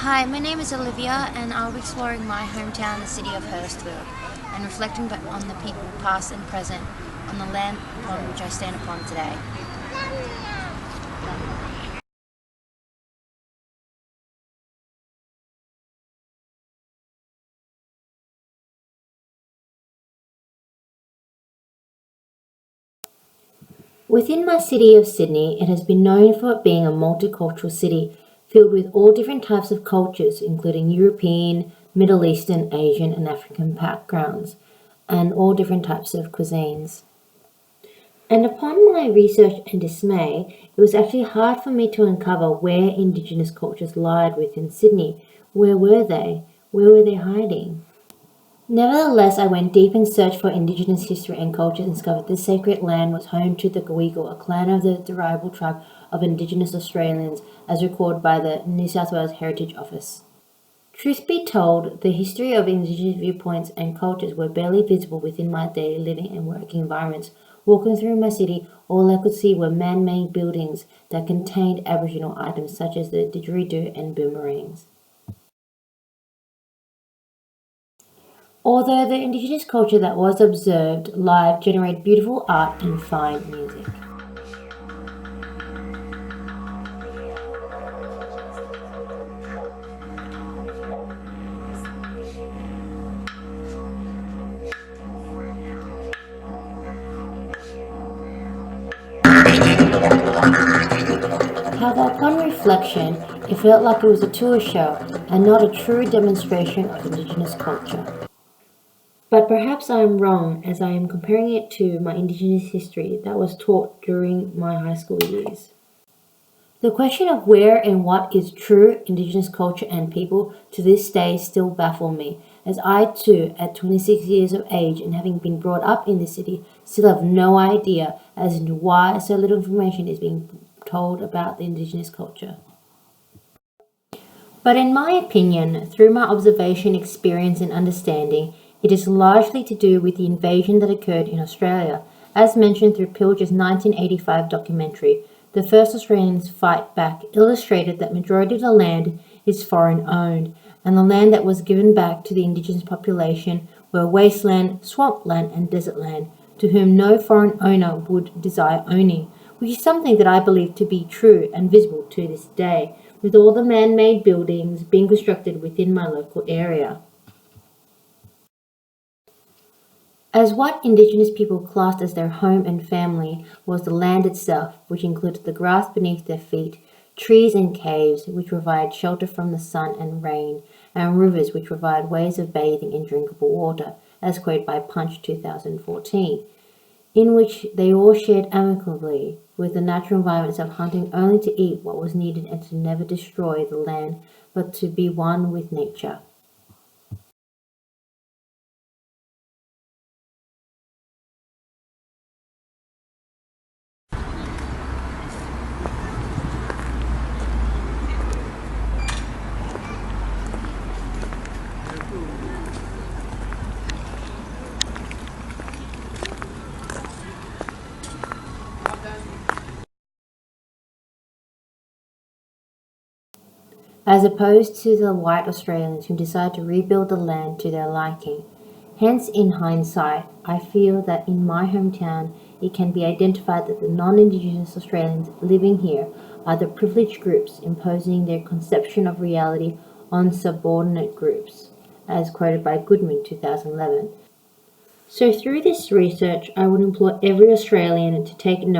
Hi, my name is Olivia and I'll be exploring my hometown, the city of Hurstville, and reflecting back on the people past and present on the land upon which I stand upon today. Within my city of Sydney, it has been known for being a multicultural city filled with all different types of cultures, including European, Middle Eastern, Asian, and African backgrounds, and all different types of cuisines. And upon my research and dismay, it was actually hard for me to uncover where Indigenous cultures lied within Sydney. Where were they? Where were they hiding? Nevertheless, I went deep in search for Indigenous history and culture and discovered this sacred land was home to the Gawiggal, a clan of the tribal tribe of Indigenous Australians, as recorded by the New South Wales Heritage Office. Truth be told, the history of Indigenous viewpoints and cultures were barely visible within my daily living and working environments. Walking through my city, all I could see were man-made buildings that contained Aboriginal items such as the didgeridoo and boomerangs. Although the Indigenous culture that was observed live generated beautiful art and fine music. However, upon reflection, it felt like it was a tour show and not a true demonstration of Indigenous culture. But perhaps I am wrong as I am comparing it to my Indigenous history that was taught during my high school years. The question of where and what is true Indigenous culture and people to this day still baffle me, as I too, at 26 years of age and having been brought up in the city, still have no idea as to why so little information is being told about the Indigenous culture. But in my opinion, through my observation, experience and understanding, it is largely to do with the invasion that occurred in Australia, as mentioned through Pilger's 1985 documentary. The first Australians Fight Back illustrated that majority of the land is foreign owned, and the land that was given back to the Indigenous population were wasteland, swampland and desert land, to whom no foreign owner would desire owning, which is something that I believe to be true and visible to this day, with all the man-made buildings being constructed within my local area. As what Indigenous people classed as their home and family was the land itself, which included the grass beneath their feet, trees and caves, which provide shelter from the sun and rain, and rivers, which provide ways of bathing in drinkable water, as quoted by Punch 2014, in which they all shared amicably with the natural environments of hunting only to eat what was needed and to never destroy the land, but to be one with nature. As opposed to the white Australians who decide to rebuild the land to their liking. Hence, in hindsight, I feel that in my hometown it can be identified that the non-Indigenous Australians living here are the privileged groups imposing their conception of reality on subordinate groups, as quoted by Goodman 2011. So through this research, I would implore every Australian to take note